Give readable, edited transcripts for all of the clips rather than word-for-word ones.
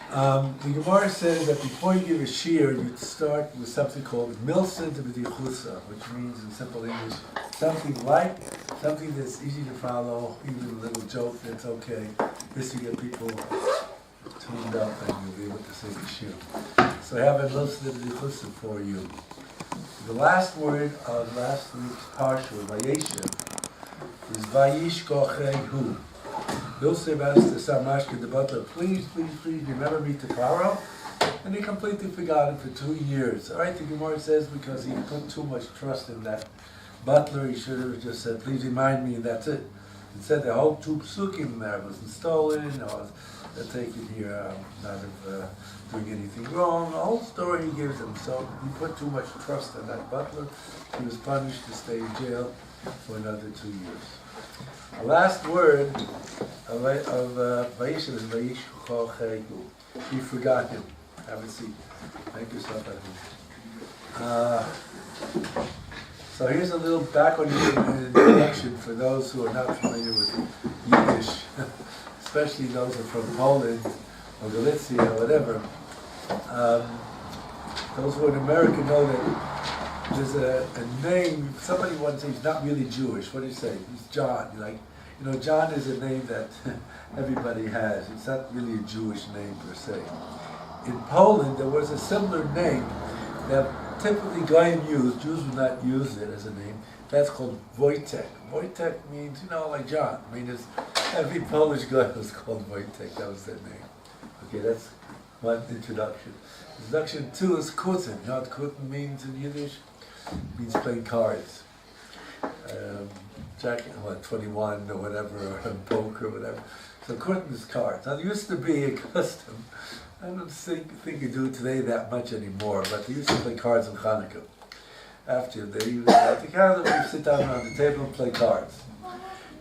The Gemara says that before you give a shear, you start with something called milsa de b'dichusa, which means in simple English, something light, something that's easy to follow, even a little joke that's okay, just to get people tuned up and you'll be able to say the shear. So I have a milsa de b'dichusa for you. The last word of last week's parsha, Vayeshev, is Vayish Kochehu. Yosef asked the Samashka, the butler, please remember me to Pharaoh. And he completely forgot it for 2 years. All right, the Gemara says because he put too much trust in that butler, he should have just said, please remind me, and that's it. Instead, the whole two psukim there wasn't stolen, or taken here not of doing anything wrong. The whole story he gives him. So he put too much trust in that butler. He was punished to stay in jail for another 2 years. The last word of Vayishev is Vayish Kochehu. You forgot him. Have a seat. Make yourself at home. So here's a little background introduction for those who are not familiar with Yiddish, especially those who are from Poland or Galicia or whatever. Those who are in America know that there's a name. Somebody once said he's not really Jewish. What do you say? He's John. You're like, John is a name that everybody has. It's not really a Jewish name per se. In Poland, there was a similar name that typically Goyim used. Jews would not use it as a name. That's called Wojtek. Wojtek means, like John. I mean, every Polish guy was called Wojtek. That was their name. Okay, that's one introduction. Introduction 2 is Kuten. You know what Kuten means in Yiddish? It means playing cards. Jack, 21 or whatever, or poker or whatever. So Kuten is cards. Now, there used to be a custom. I don't think you do it today that much anymore, but they used to play cards on Hanukkah. After they used to the calendar, we sit down around the table and play cards.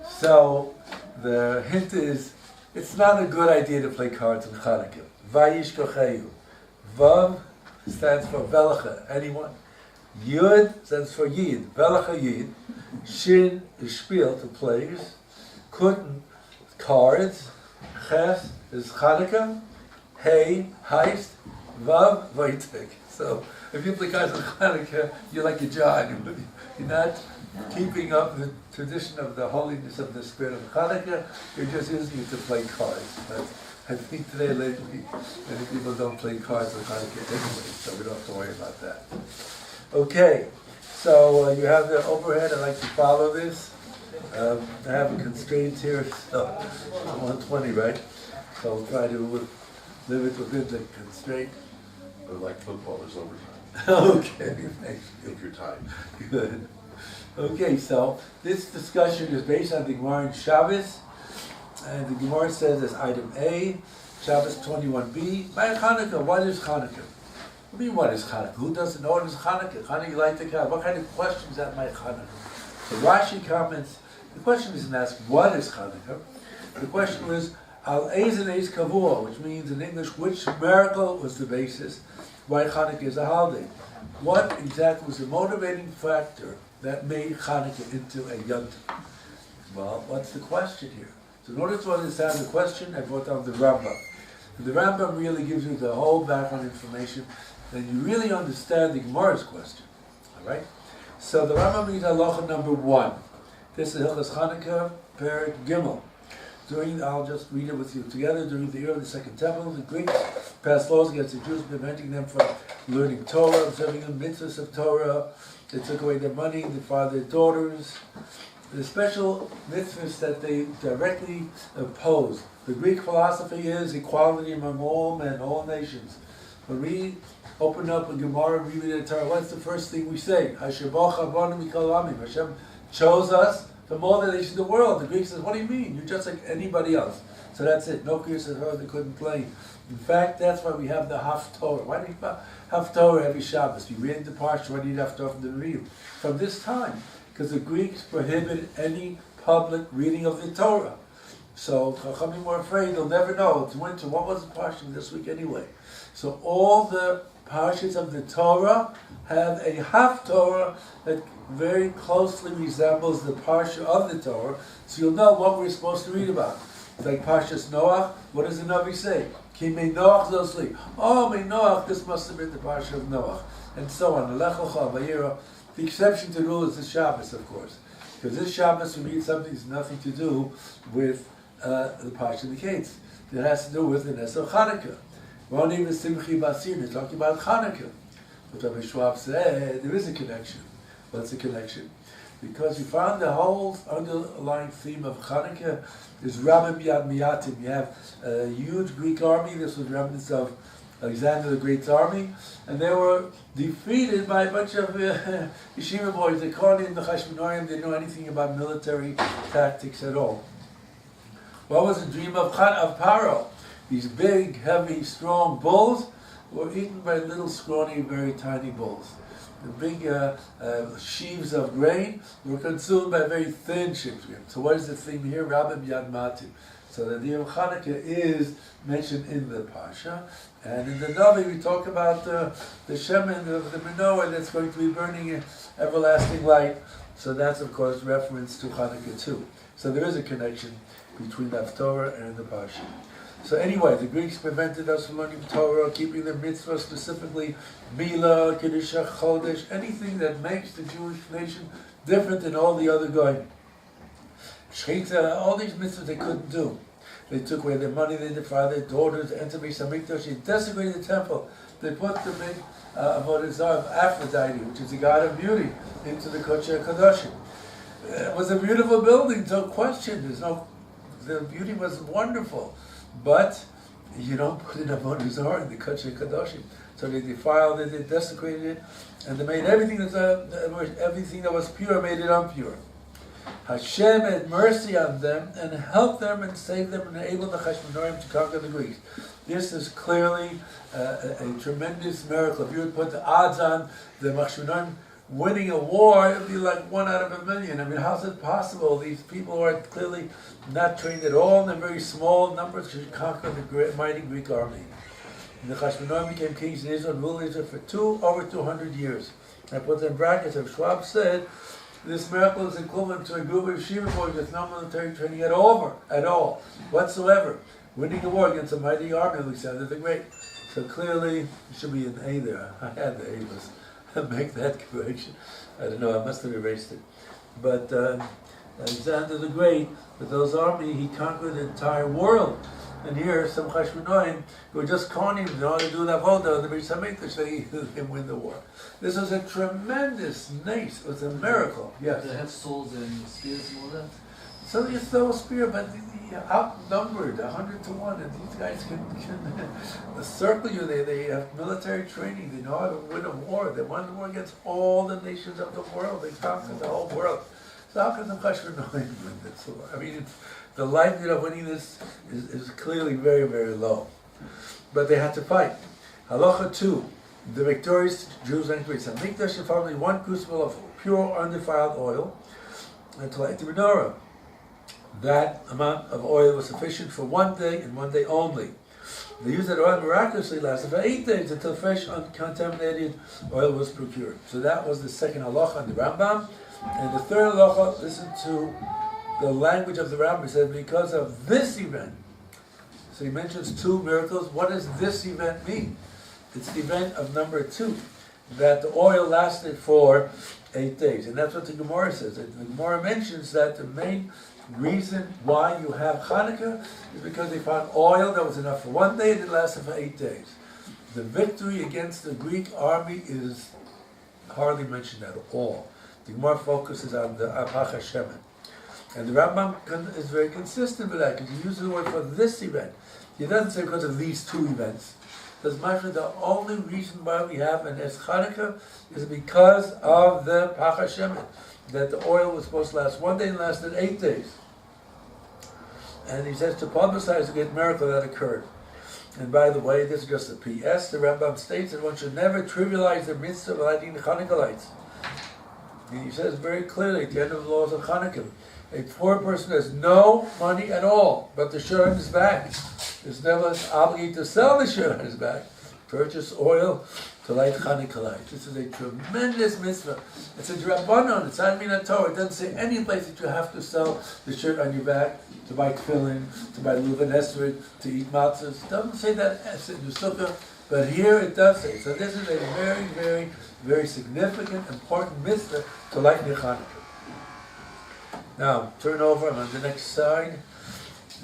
So the hint is, it's not a good idea to play cards on Hanukkah. Vayish Kochehu. Vav stands for Velacha, anyone. Yud stands for Yid, Velacha Yid. Shin is Spiel, to plays. Kuten, cards. Ches is Hanukkah. Hey, heist. Vav, Vaitek. So if you play cards on Hanukkah, you're like a John. You're not keeping up the tradition of the holiness of the spirit of Hanukkah. You're just using it to play cards. But I think today, lately, many people don't play cards on Hanukkah anyway, so we don't have to worry about that. Okay, so you have the overhead. I'd like to follow this. I have a constraint here, so 120, right? So we'll try to live it within the constraint. But like football, there's overtime. Okay, thank you. Take your time. Good. Okay, so this discussion is based on the Gemara in Shabbos, and the Gemara says as item A, Shabbos 21b, by Hanukkah, what is Hanukkah? What do you mean, what is Hanukkah? Who doesn't know what is Hanukkah? Hanukkah, you light the candle. What kind of questions that might Hanukkah? So Rashi comments, the question isn't asked, what is Hanukkah? The question was, Al Eizin Eiz Kavua, which means in English, which miracle was the basis why Hanukkah is a holiday? What exactly was the motivating factor that made Hanukkah into a Yom Tov? Well, what's the question here? So in order to understand the question, I brought down the Rambam. And the Rambam really gives you the whole background information, then you really understand the Gemara's question. All right? So the Rambam reads halacha number 1. This is Hilchos Hanukkah, Perek Gimel. I'll just read it with you together. During the year of the Second Temple, the Greeks passed laws against the Jews, preventing them from learning Torah, observing the mitzvahs of Torah. They took away their money, they fathered their daughters. The special mitzvahs that they directly opposed. The Greek philosophy is equality among all men, all nations. When we open up a Gemara, we read the Torah, what's the first thing we say? Hashem chose us from all the nations of the world. The Greek says, what do you mean? You're just like anybody else. So that's it. No Kriya says, they couldn't play. In fact, that's why we have the Haftorah. Why do you have Haftorah every Shabbos? You read the Parsha, why do you need Haftorah from the real? From this time. Because the Greeks prohibited any public reading of the Torah. So Chachamim were afraid they'll never know. It's winter. What was the Parsha this week anyway? So all the Parshas of the Torah have a Haftorah that very closely resembles the Parsha of the Torah, so you'll know what we're supposed to read about. It's like Parshas Noach. What does the Navi say? Ki mei Noach zosli. Oh, mei Noach, this must have been the Parsha of Noach. And so on. Lech Lecha, Vayera. The exception to the rule is the Shabbos, of course. Because this Shabbos, we read something that's nothing to do with the Parsha indicates. It has to do with the Nes of Chanukah. We're not even Simchi Basir, they're talking about Chanukah. But Rabbi Schwab said there is a connection. What's the connection? Because we found the whole underlying theme of Chanukah is Rabim Yad Miyatim. You have a huge Greek army. This was remnants of Alexander the Great's army, and they were defeated by a bunch of yeshiva boys. They called in the Chashmonaim. They didn't know anything about military tactics at all. What was the dream of Paro? These big, heavy, strong bulls were eaten by little, scrawny, very tiny bulls. The big sheaves of grain were consumed by very thin sheaves. So what is the theme here? Rabim Yad Matim. So the idea of Chanukah is mentioned in the Parsha. And in the Navi we talk about the Shemen of the menorah that's going to be burning in everlasting light. So that's of course reference to Chanukah too. So there is a connection between the Torah and the Parsha. So anyway, the Greeks prevented us from learning Torah, keeping the mitzvah, specifically Mila, Kedusha, Chodesh, anything that makes the Jewish nation different than all the other goyim. Shechita, all these mitzvahs they couldn't do. They took away their money, they defrauded their daughters, they entered Beis Hamikdash, they desecrated the temple. They put the big Avodah Zarah of Aphrodite, which is the god of beauty, into the Kodesh HaKadoshim. It was a beautiful building, no question. The beauty was wonderful. But you don't put in Avodah Zarah in the Kodesh HaKadoshim. So they defiled it, they desecrated it, and they made everything that was pure, made it impure. Hashem had mercy on them and helped them and saved them and enabled the Chashmonaim to conquer the Greeks. This is clearly a tremendous miracle. If you would put the odds on the Chashmonaim winning a war, it would be like 1 out of 1,000,000. I mean, how's it possible? These people are clearly not trained at all, and they're very small numbers to conquer the mighty Greek army. And the Chashmonaim became kings in Israel and ruled Israel for over 200 years. I put in brackets, as Schwab said, this miracle is equivalent to a group of yeshiva boys with no military training at all, whatsoever, winning a war against a mighty army of Alexander the Great. So clearly, it should be an A there. I had the A list. Make that correction. I don't know, I must have erased it. But Alexander the Great, with those army, he conquered the entire world. And here, some Chashmonaim who were just corning in order to do the avodah, the Beis Hamikdash, they didn't win the war. This was a tremendous nace. It was a miracle. Yes. They have swords and spears and all that. So you throw a spear, but outnumbered 100 to 1, and these guys can circle you. They have military training. They know how to win a war. They won the war against all the nations of the world. They conquered the whole world. So how can the Chashmonaim win this war? I mean, the likelihood of winning this is clearly very, very low. But they had to fight. Halacha 2. The victorious Jews entered Beis Hamikdash and found only 1 crucible of pure, undefiled oil and to light the menorah. That amount of oil was sufficient for 1 day and 1 day only. They used that oil miraculously lasted for 8 days until fresh, uncontaminated oil was procured. So that was the second halacha on the Rambam. And the third halacha, listen to the language of the Rambam. He said, because of this event. So he mentions 2 miracles. What does this event mean? It's the event of number 2, that the oil lasted for 8 days. And that's what the Gemara says. The Gemara mentions that the main reason why you have Chanukah is because they found oil that was enough for 1 day and it lasted for 8 days. The victory against the Greek army is hardly mentioned at all. The Gemara focuses on the Apach Hashem. And the Rambam is very consistent with that because he uses the word for this event. He doesn't say because of these 2 events. Because the only reason why we have an Es Chanukah is because of the Pach Hashem, that the oil was supposed to last 1 day and lasted 8 days. And he says to publicize the great miracle that occurred. And by the way, this is just a P.S. The Rambam states that one should never trivialize the mitzvah of lighting the Chanukah lights. And he says very clearly at the end of the laws of Chanukah, a poor person has no money at all, but the shirt on his back is never obligated to sell the shirt on his back, purchase oil to light Chanukah lights. This is a tremendous mitzvah. It's a drabanon. It's not min Torah. It doesn't say any place that you have to sell the shirt on your back, to buy tefillin, to buy luvan esrog, to eat matzahs. It doesn't say that in the sukkah, but here it does say. So this is a very, very, very significant, important mitzvah to light your Chanukah. Now, turn over. I'm on the next side.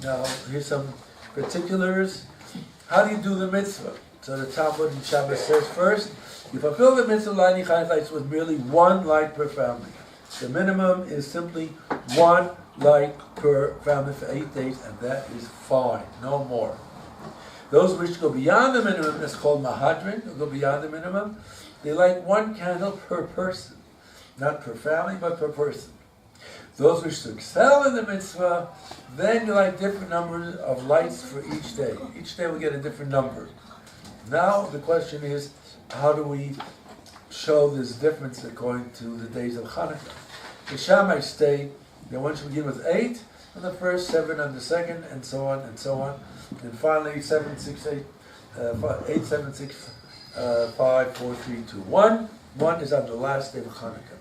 Now, here's some particulars. How do you do the mitzvah? So the Talmud in Shabbos says first, you fulfill the mitzvah of lighting Chanukah lights with merely one light per family. The minimum is simply one light per family for 8 days, and that is fine, no more. Those which go beyond the minimum, that's called mahadrin, who go beyond the minimum, they light one candle per person. Not per family, but per person. Those which excel in the mitzvah, then you light different numbers of lights for each day. Each day we get a different number. Now the question is, how do we show this difference according to the days of Hanukkah? The Shammai state that one should begin with 8 on the first, 7 on the second, and so on and so on. And finally 7, 6, 8, 8, 7, 6, 5, 4, 3, 2, 1. 1 is on the last day of Hanukkah.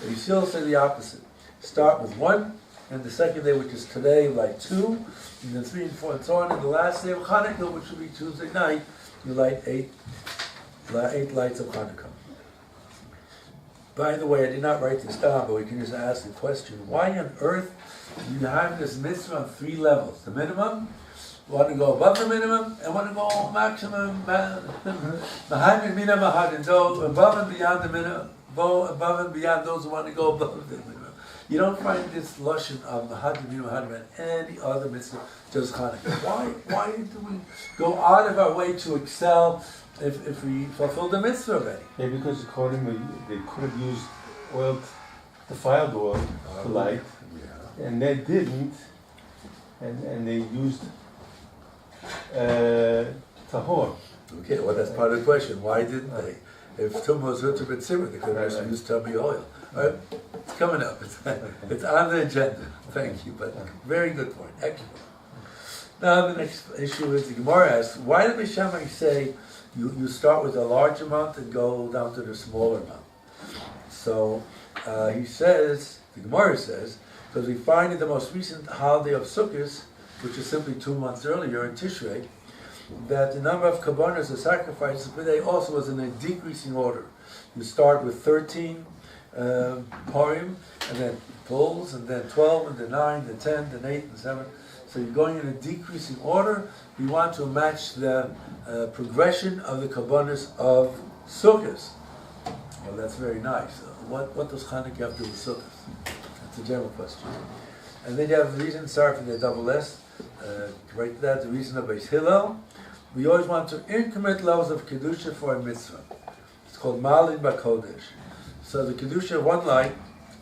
The Yisrael say the opposite. Start with 1, and the second day, which is today, light 2, and then 3 and 4 and so on. And the last day of Hanukkah, which will be Tuesday night, you light 8 lights of Hanukkah. By the way, I did not write this down, but we can just ask the question, why on earth do you have this mitzvah on 3 levels? The minimum, want to go above the minimum, and want to go maximum, mahadin mina mahadin, those above and beyond the minimum, above and beyond those who want to go above the minimum. You don't find this lashon of mahadin mina mahadin and any other mitzvah, just Hanukkah. Why do we go out of our way to excel if we fulfill the mitzvah already? Yeah, because according to they could have used oil, the fire door to light, and they didn't, and they used tahor. Okay, well that's part of the question. Why didn't they? If tum was hurt to simmer, they could have just used tummy oil. All right, it's coming up. It's on the agenda. Thank you, but very good point. Excellent. Now the next issue is the Gemara asks, why did the Shammai say you start with a large amount and go down to the smaller amount? So he says, the Gemara says, because we find in the most recent holiday of Sukkot, which is simply 2 months earlier in Tishrei, that the number of kabbanas, the sacrifices per day, also was in a decreasing order. You start with 13 parim, and then bulls, and then 12, and then 9, then 10, then 8, and 7. So you're going in a decreasing order. We want to match the progression of the kabbanas of Sukkot. Well, that's very nice. What does Hanukkah have to do with Sukkot? That's a general question. And then you have the reason, sorry for the double S, write that, the reason of Beis Hillel. We always want to increment levels of Kedusha for a mitzvah. It's called Malin Bakodesh. So the Kedusha of 1 light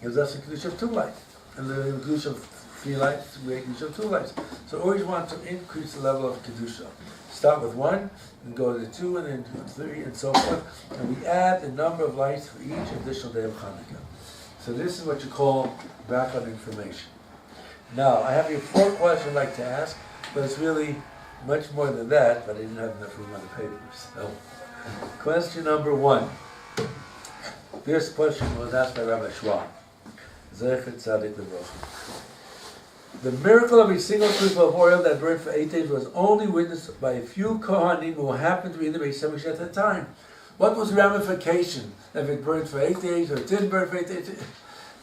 gives us a Kedusha of 2 lights. And the Kedusha of 3 lights, we get Kedusha of 2 lights. So always want to increase the level of Kedusha. Start with 1, and go to 2, and then 2 and 3, and so forth. And we add the number of lights for each additional day of Hanukkah. So this is what you call background information. Now, I have here 4 questions I'd like to ask, but it's really much more than that, but I didn't have enough room on the paper. So, question number 1. This question was asked by Rabbi Schwab. Zecher Tzadik L'Vrocha. The miracle of a single cube of oil that burned for 8 days was only witnessed by a few Kohanim who happened to be in the Beis Hamikdash at the time. What was the ramification if it burned for 8 days or it didn't burn for 8 days?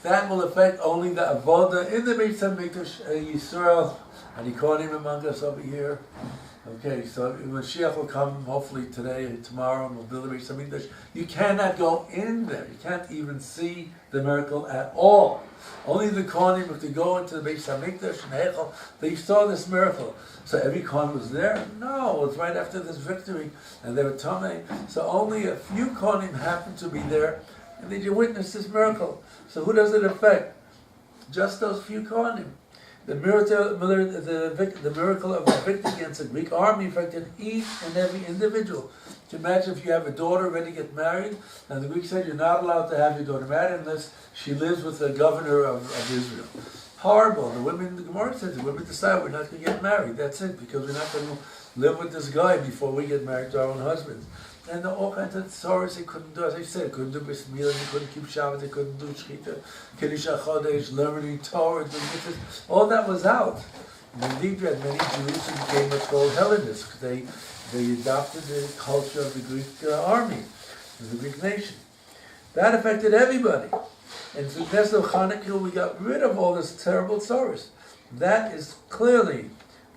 That will affect only the avoda in the Beis Hamikdash, Yisrael, and Kohanim among us over here. Okay, so Mashiach will come hopefully today and tomorrow, and we'll build the Beis Hamikdash. You cannot go in there. You can't even see the miracle at all. Only the Kohanim, if they go into the Beis Hamikdash and Heichal, they saw this miracle. So every Kohen was there? No, it was right after this victory, and they were Tomei. So only a few Kohanim happened to be there, and they witnessed this miracle. So who does it affect? Just those few Kohanim. The miracle of the victory against the Greek army affected each and every individual. To imagine if you have a daughter ready to get married, and the Greeks said you're not allowed to have your daughter married unless she lives with the governor of Israel. Horrible. The women, the Gemara says, the women decide we're not going to get married. That's it, because we're not going to live with this guy before we get married to our own husbands. and all kinds of sorrows they couldn't do. As I said, they couldn't do bris milah, they couldn't keep Shabbat, they couldn't do shechita, kiddush hachodesh, learning Torah, doing mitzvahs. All that was out. And indeed, we had many Jews who became what's called Hellenists because they adopted the culture of the Greek army, of the Greek nation. That affected everybody. And through Nesel Chanukah, we got rid of all this terrible sorrows. That is clearly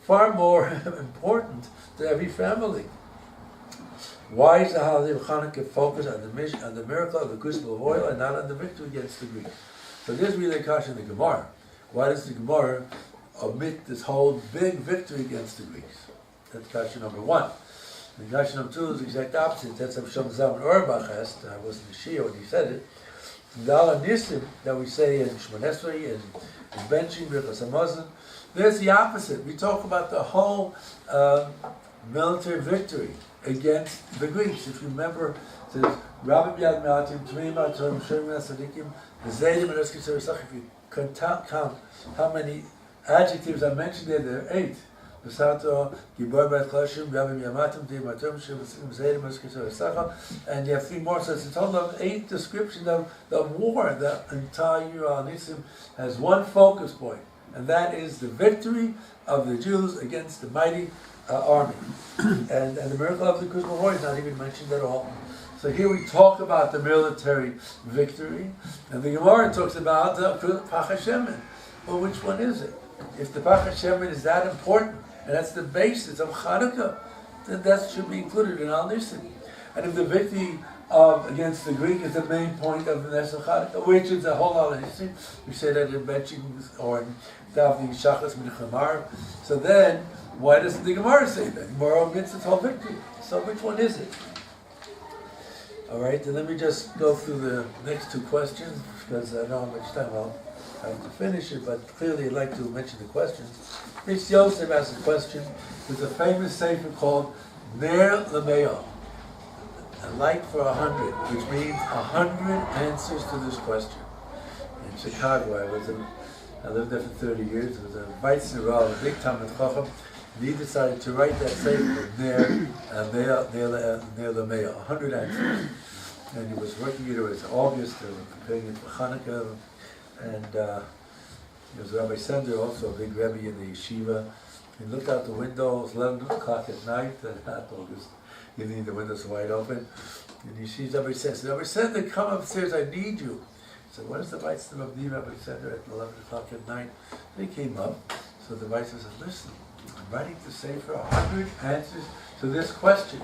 far more important to every family. Why is the holiday of Chanukah focused on the miracle of the crucible of oil and not on the victory against the Greeks? So there's really a question in the Gemara. Why does the Gemara omit this whole big victory against the Greeks? That's question number one. And question number two is the exact opposite. That's what Shom Zalman Auerbach asked. I wasn't a Shia when he said it. The Al Nisim that we say in Shmooz and in Benching, Birchas Hamazon, there's the opposite. We talk about the whole military victory against the Greeks. If you remember, it says, Rabbi Yad Me'atim, Tmeim Atom, Shem Sadikim, Zaydim and Eski Sarasach. If you count how many adjectives I mentioned there are 8. Besato, Gibor Bat Klashim, Rabbi Yamatim, Tmeim Atom, Shem Zaydim and Eski Sarasach. And you have 3 more. So it's a total of 8 descriptions of the war. The entire Al-Nisim has one focus point, and that is the victory of the Jews against the mighty army. And the miracle of the crucible war is not even mentioned at all. So here we talk about the military victory, and the Gemara talks about the Pach HaShemen. Well, which one is it? If the Pach HaShemen is that important, and that's the basis of Chanukah, then that should be included in Al Nisim. And if the victory against the Greek is the main point of the Nesel Chanukah, which is the whole Al Nisim, we say that in Benching or in Davni Shachas Min Chamar. So then, why doesn't the Gemara say that? The Gemara omits its whole victory. So which one is it? All right, then let me just go through the next 2 questions, because I don't have much time. I'll have to finish it, but clearly I'd like to mention the questions. Mitz Yosef asked a question. There's a famous sefer called Ner L'Meo, a light for 100, which means 100 answers to this question. In Chicago, I lived there for 30 years. It was a Weitzner Rav, a big Talmid Chacham. And he decided to write that sefer, Ner L'Meo, 100 answers. And he was working it was August, they were preparing it for Hanukkah. And there was Rabbi Sender, also a big Rebbe in the yeshiva. He looked out the window, it was 11 o'clock at night, not August, the windows wide open. And he sees Rabbi Sender. Rabbi Sender, come upstairs, I need you. So what is the Weitzner of the Rabbi Sender at 11 o'clock at night? They came up. So the Weitzner said, listen, I'm writing to say for 100 answers to this question.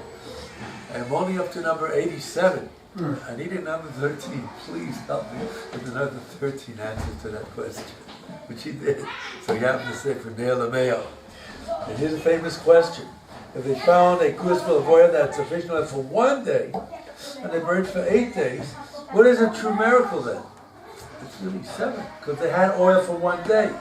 I'm only up to number 87. I need a number 13. Please help me with another 13 answers to that question. Which he did. So he happened to say for Ner L'Meo. And here's a famous question. If they found a crucible of oil that's sufficient enough for 1 day, and they burned for 8 days, what is a true miracle then? It's really 7, because they had oil for 1 day.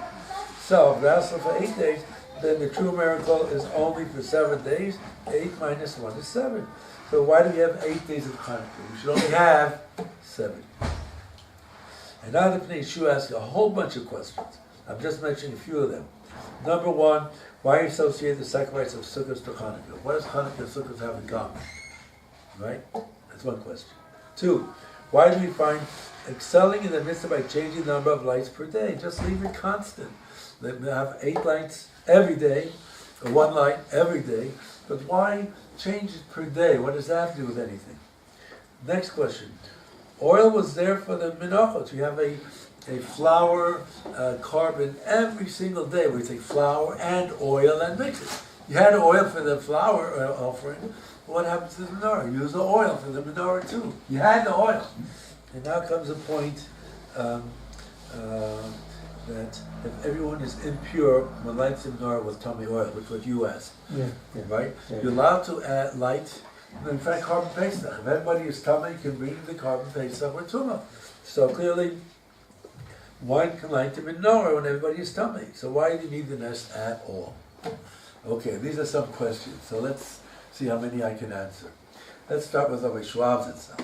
So if they asked for 8 days, then the true miracle is only for 7 days. 8 minus 1 is 7. So why do we have 8 days of Hanukkah? We should only have 7. And now the Pnei Yeshua asks a whole bunch of questions. I'm just mentioning a few of them. Number 1, why associate the sacrifice of Sukkot to Hanukkah? What does Hanukkah and Sukkot have in common? Right? That's one question. 2, why do we find excelling in the midst by changing the number of lights per day? Just leave it constant. Let me have 8 lights every day, or 1 light every day. But why change it per day? What does that have to do with anything? Next question. Oil was there for the menachos. You have a flour carbon every single day. We take flour and oil and mix it. You had oil for the flour offering. What happens to the menorah? Use the oil for the menorah too. You had the oil. And now comes a point that if everyone is impure, one lights the menorah with tummy oil, which is what you asked. Right? Yeah. You're allowed to add light. In fact, carbon pesach. If everybody is tummy, you can bring the carbon pesach with tumah. So clearly, one can light the menorah when everybody is tummy. So why do you need the nest at all? Okay, these are some questions. So let's see how many I can answer. Let's start with Rabbi Schwab's itself.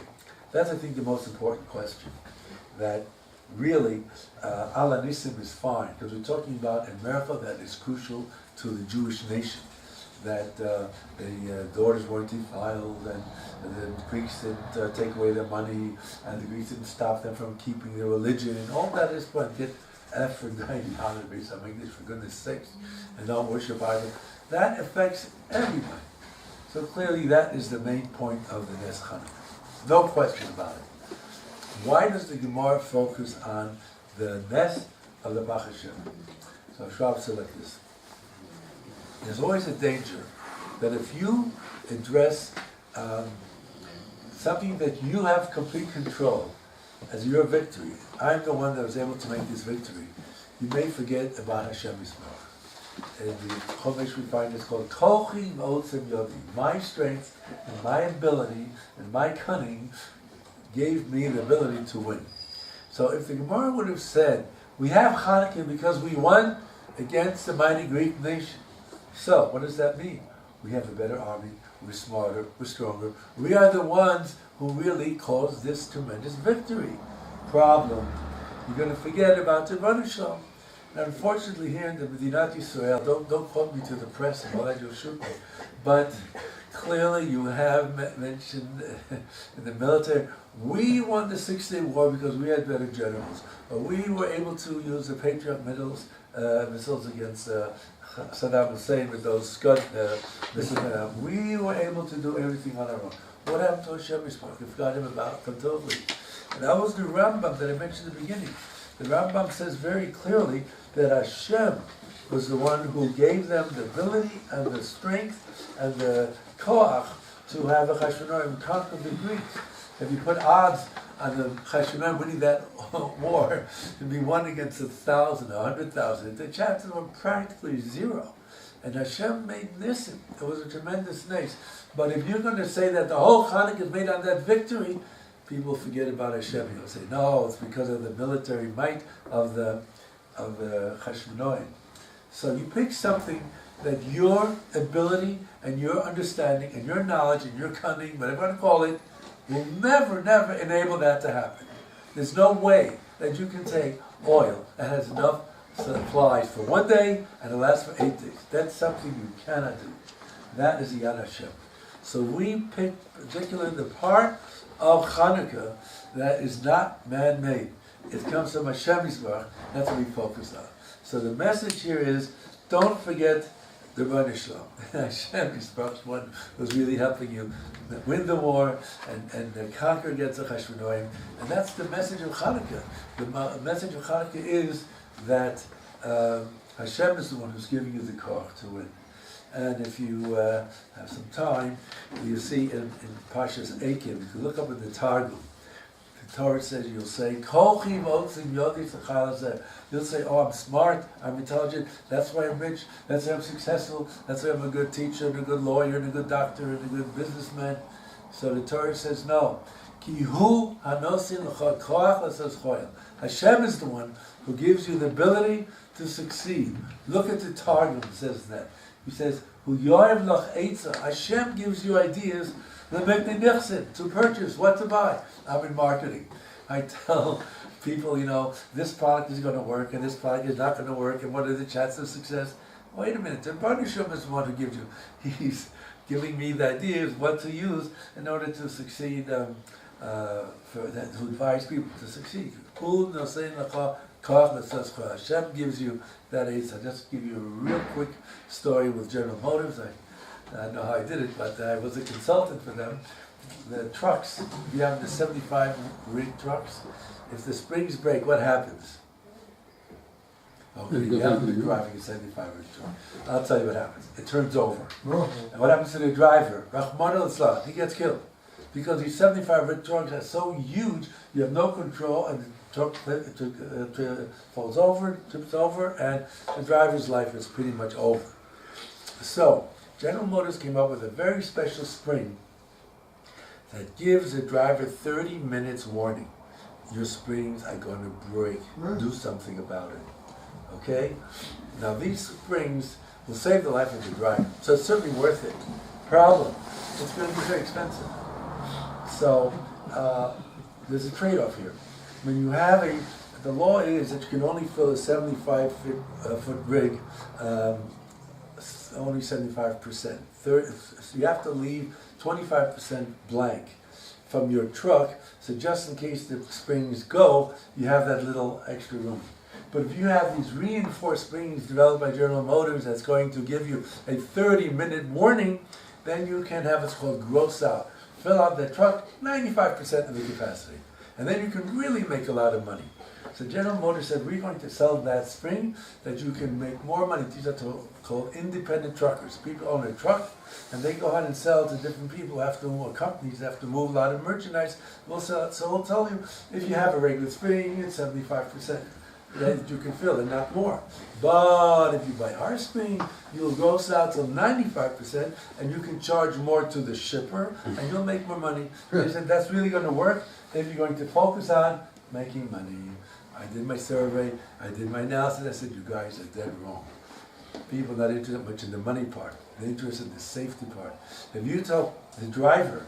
That's, I think, the most important question. That really, Ala Nisim is fine, because we're talking about a miracle that is crucial to the Jewish nation. that the daughters weren't defiled, and the Greeks didn't take away their money, and the Greeks didn't stop them from keeping their religion, and all that is fun. Get F for 90 holidays, some English for goodness sakes, and don't worship either. That affects everybody. So clearly that is the main point of the Nes Chanukah. No question about it. Why does the Gemara focus on the Nes of the Bach Hashem? So Schwab said like this. There's always a danger that if you address something that you have complete control as your victory, I'm the one that was able to make this victory, you may forget about Hashem Yisrael. In the Chumash we find it's called Kochi Motzim Yodi. My strength and my ability and my cunning gave me the ability to win. So if the Gemara would have said, we have Hanukkah because we won against the mighty Greek nation. So, what does that mean? We have a better army, we're smarter, we're stronger. We are the ones who really caused this tremendous victory. Problem, you're going to forget about the Rebbeinu Shalom. Now, unfortunately, here in the Medinat Yisrael, don't quote me to the press and all that, you'll shoot me. But clearly, you have mentioned in the military, we won the 6-Day War because we had better generals. We were able to use the Patriot missiles against Saddam Hussein with those Scud missiles. We were able to do everything on our own. What happened to Hashem Yisrael? We forgot him about totally. And that was the Rambam that I mentioned at the beginning. The Rambam says very clearly that Hashem was the one who gave them the ability and the strength and the koach to have a Chashmonaim conquer the Greeks. If you put odds on the Chashmonaim winning that war to be 1 against 1,000, 100,000, the chances were practically zero. And Hashem made Nisim. It was a tremendous nace. But if you're going to say that the whole Chanukah is made on that victory, people forget about Hashem. You'll say, no, it's because of the military might of the Chashmonaim. So you pick something that your ability and your understanding and your knowledge and your cunning, whatever you want to call it, will never, never enable that to happen. There's no way that you can take oil that has enough supplies for 1 day and it lasts for 8 days. That's something you cannot do. That is the Yad Hashem. So we pick particularly the part of Chanukah that is not man-made. It comes from Hashem Yisbarach. That's what we focus on. So the message here is, don't forget the Rebbeinu Shalom. Hashem Yisbarach is one who's really helping you win the war and conquer against the Chashmonaim. And that's the message of Chanukah. The message of Chanukah is that Hashem is the one who's giving you the koach to win. And if you have some time, you see in Pashas Akim, you can look up in the Targum. The Torah says, you'll say, Kochi motzim yodi tzachal. You'll say, oh, I'm smart, I'm intelligent, that's why I'm rich, that's why I'm successful, that's why I'm a good teacher, and a good lawyer, and a good doctor, and a good businessman. So the Torah says, no. Ki hu hanosin l'chol koach l'sos choyel. Hashem is the one who gives you the ability to succeed. Look at the Targum, it says that. He says, "Hu yoav lach eitza." Hashem gives you ideas to purchase, what to buy. I'm in marketing. I tell people, this product is going to work and this product is not going to work, and what are the chances of success? Wait a minute, the partnership is the one who gives you. He's giving me the ideas what to use in order to succeed, to advise people to succeed. Hashem gives you that aid. I'll just give you a real quick story with General Motors. I don't know how I did it, but I was a consultant for them. The trucks, if you have the 75 rig trucks, if the springs break, what happens? Okay, you haven't been driving a 75 rig truck. I'll tell you what happens. It turns over. And what happens to the driver? Rahman al-Islam, he gets killed. Because these 75 rig trucks are so huge, you have no control, and the truck falls over, tips over, and the driver's life is pretty much over. So, General Motors came up with a very special spring that gives the driver 30 minutes warning. Your springs are going to break. Do something about it. Okay? Now these springs will save the life of the driver. So it's certainly worth it. Problem, it's going to be very expensive. So there's a trade-off here. When you have the law is that you can only fill a 75-foot rig only 75%. So you have to leave 25% blank from your truck, so just in case the springs go, you have that little extra room. But if you have these reinforced springs developed by General Motors that's going to give you a 30-minute warning, then you can have what's called gross out. Fill out the truck 95% of the capacity. And then you can really make a lot of money. So General Motors said, we're going to sell that spring that you can make more money. These are called independent truckers. People own a truck and they go out and sell to different people or companies have to move a lot of merchandise. We'll sell it. So we'll tell you, if you have a regular spring, it's 75%. That you can fill and not more. But if you buy our spring, you'll gross out till 95% and you can charge more to the shipper and you'll make more money. They said that's really going to work if you're going to focus on making money. I did my survey, I did my analysis, I said you guys are dead wrong. People are not interested much in the money part, they're interested in the safety part. If you tell the driver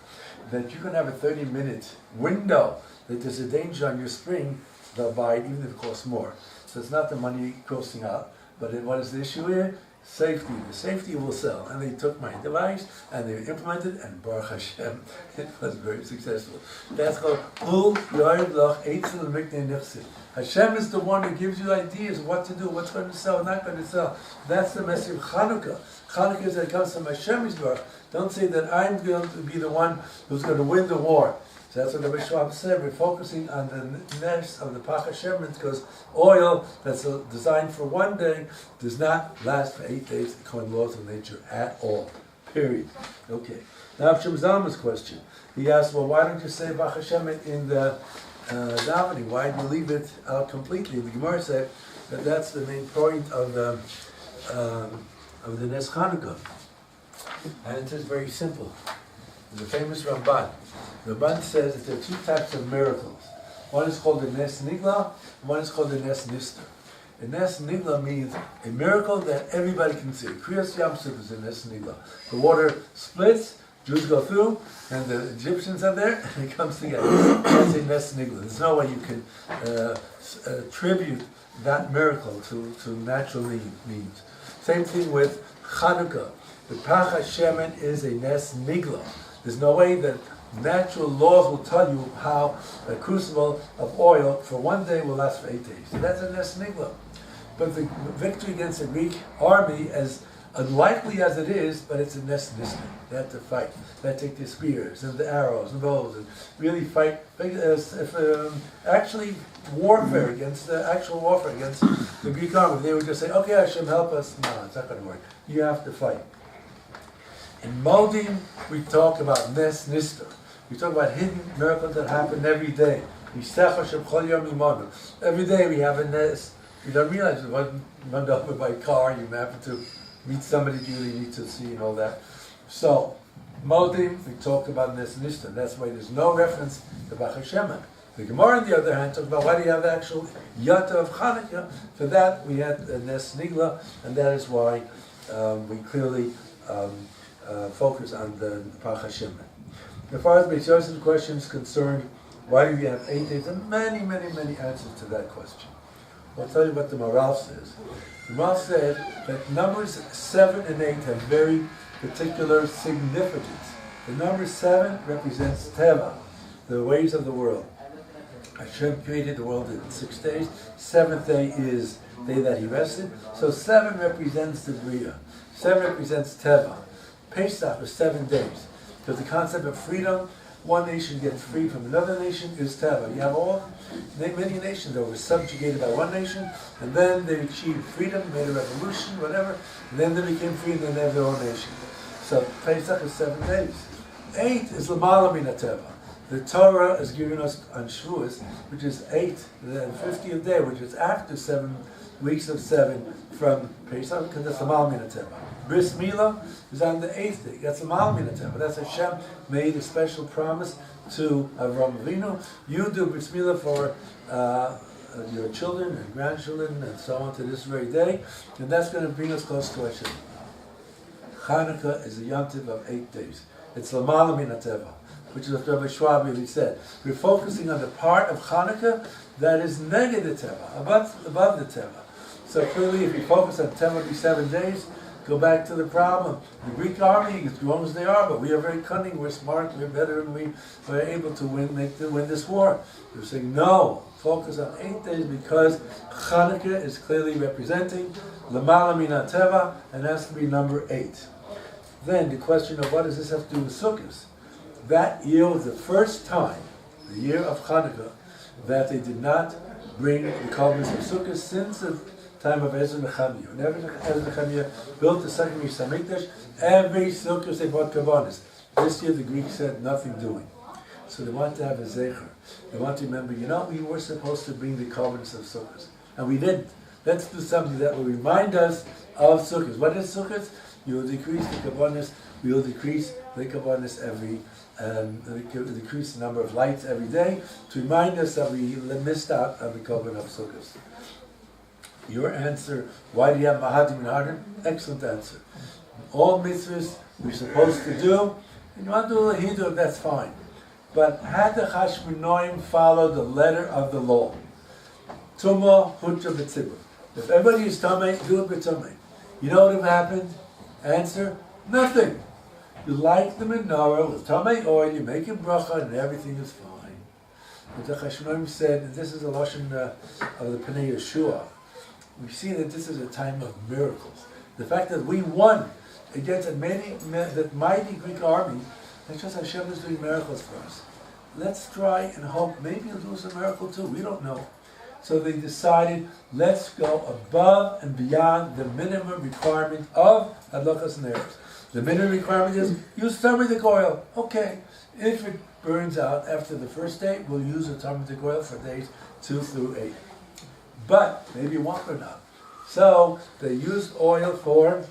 that you can have a 30-minute window, that there's a danger on your spring, they'll buy it even if it costs more. So it's not the money grossing out, but what is the issue here? Safety. The safety will sell. And they took my device and they implemented it, and Baruch Hashem, it was very successful. That's called Ul Yored Loch Eitzel Miknei Nichsid. Hashem is the one who gives you ideas of what to do, what's going to sell, not going to sell. That's the message of Chanukah. Chanukah is that it comes from Hashem's Baruch. Don't say that I'm going to be the one who's going to win the war. So that's what the Bishop said. We're focusing on the nest of the Pach Hashem because oil that's designed for one day does not last for 8 days according to laws of nature at all. Period. Okay. Now Shem Zalman's question. He asked, well, why don't you say Pach Hashem in the davening? Why do you leave it out completely? The Gemara said that that's the main point of the Nes Chanukah. And it is very simple. There's a famous Ramban. The Ramban says that there are 2 types of miracles. One is called the Nes Nigla, one is called the Nes Nister. A Nes Nigla means a miracle that everybody can see. Kriyas Yam Suf is a Nes Nigla. The water splits, Jews go through, and the Egyptians are there, and it comes together. That's a Nes Nigla. There's no way you can attribute that miracle to natural means. Same thing with Chanukah. The Pach Hashem is a Nes Nigla. There's no way that natural laws will tell you how a crucible of oil for one day will last for 8 days. So that's a Nes Nigla. But the victory against the Greek army, as unlikely as it is, but it's a Nes Nister. They have to fight. They have to take the spears and the arrows and bows and really fight. Actually, warfare against the Greek army. They would just say, okay, Hashem, help us. No, it's not going to work. You have to fight. In Modim, we talk about Nes Nister. We talk about hidden miracles that happen every day. Every day we have a Nes. You don't realize it wasn't run over by a car, you happen to meet somebody you really need to see and all that. So, Modim, we talk about Nes Nister. That's why there's no reference to Bach Hashem. The Gemara, on the other hand, talks about why do you have the actual Yata of Chanukah. For that, we had a Nes Nigla, and that is why we clearly focus on the Pach Hashem. As far as Beis Yosef's question is concerned, why do we have 8 days? There are many, many, many answers to that question. I'll tell you what the Maral says. The Maral said that numbers 7 and 8 have very particular significance. The number 7 represents Teva, the ways of the world. Hashem created the world in 6 days. 7th day is the day that He rested. So 7 represents the Bria. 7 represents Teva. Pesach is 7 days. Because the concept of freedom, one nation gets free from another nation, is Teva. You have many nations that were subjugated by one nation, and then they achieved freedom, made a revolution, whatever, and then they became free, and then they have their own nation. So Pesach is 7 days. 8 is L'mala Min HaTeva. The Torah is giving us on Shmooz, which is 8, the 50th day, which is after 7 weeks of 7 from Pesach, because that's L'mala Min HaTeva. Bris Milah is on the 8th day. That's L'mala Min HaTeva. That's Hashem made a special promise to Avraham Avinu. You do Bris Milah for your children and grandchildren and so on to this very day, and that's going to bring us close to Hashem. Chanukah is a Yom Tov of 8 days. It's L'mala Min HaTeva, which is what Rabbi Schwab really said. We're focusing on the part of Chanukah that is negative Teva, above the Teva. So clearly, if we focus on Teva be 7 days, go back to the problem. The Greek army, as strong as they are, but we are very cunning, we're smart, we're better, and we were able to win this war. They're saying, no, focus on 8 days because Hanukkah is clearly representing Lamala Min HaTeva, and has to be number 8. Then the question of what does this have to do with Sukkot? That year was the first time, the year of Hanukkah, that they did not bring the korbanos of Sukkot since the time of Ezra Nehemiah. Whenever Ezra Nehemiah built the second Beis Hamikdash, every Sukkot they brought korbanos. This year the Greeks said nothing doing. So they want to have a zecher. They want to remember, we were supposed to bring the korbanos of Sukkot, and we didn't. Let's do something that will remind us of Sukkot. What is Sukkot? You will decrease the korbanos. We will decrease the korbanos decrease the number of lights every day to remind us that we missed out on the korban of Sukkot. Your answer, why do you have Mahadim and Hardim? Excellent answer. All mitzvahs we're supposed to do, and you want to do a hidur, that's fine. But had the Chashmonaim follow the letter of the law, Tumah Hutra B'tzibur. If everybody is Tamei, do it B'tamei. You know what would have happened? Answer, nothing. You light the menorah with Tamei oil, you make a bracha, and everything is fine. But the Chashmonaim said, and this is a lashon of the Pnei Yeshua, we see that this is a time of miracles. The fact that we won against that mighty Greek army, that's just Hashem is doing miracles for us. Let's try and hope maybe he'll do some miracle too. We don't know. So they decided, let's go above and beyond the minimum requirement of Hadlachas Neros. The minimum requirement is use turmeric oil. Okay. If it burns out after the first day, we'll use the turmeric oil for days 2 through 8. But maybe it won't burn out. So they used oil for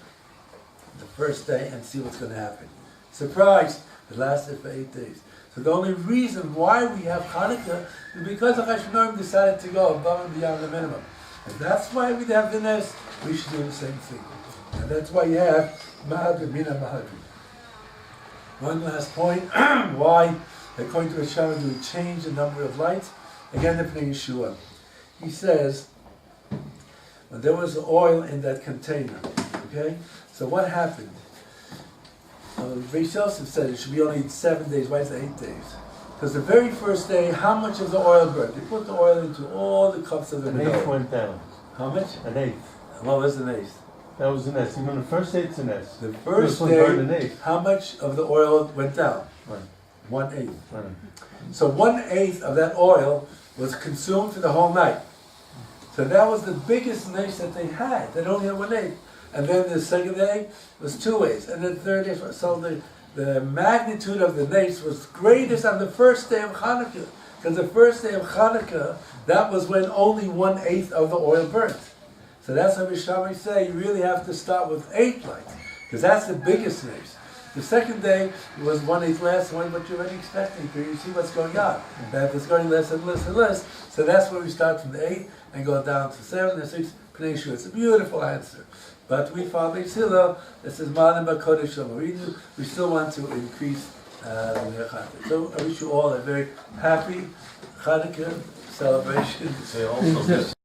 the first day and see what's going to happen. Surprise! It lasted for 8 days. So the only reason why we have Hanukkah is because the Chashmonaim decided to go above and beyond the minimum. And that's why we have the Nes. We should do the same thing. And that's why you have Mahadrim, Mina Mahadrim. One last point, why, according to Hashem, do we change the number of lights? Again, the Pnei Yeshua. He says, when there was oil in that container, okay? So what happened? Beis Yosef said it should be only 7 days. Why is it 8 days? Because the very first day, how much of the oil burned? They put the oil into all the cups of the menorah. An eighth went down. How much? An eighth. What was an eighth? That was an eighth. Even the first day, it's an eighth. The first day, how much of the oil went down? 1/8. So 1/8 of that oil was consumed for the whole night. So that was the biggest nace that they had. They only had 1/8. And then the second day was 2/8. And then the third day, so the magnitude of the nace was greatest on the first day of Hanukkah. Because the first day of Hanukkah, that was when only 1/8 of the oil burnt. So that's why Rishonim say you really have to start with 8 lights. Because that's the biggest nace. The second day was 1/8 less than what you're already expecting. Because you see what's going on. That it's going less and less and less. So that's where we start from the 8 and go down to 7 and 6. It's a beautiful answer. But we follow Beis Hillel. This is Manim Bakodesh Shomaridu. We still want to increase the Hanukkah. So I wish you all a very happy Hanukkah celebration. Say also this.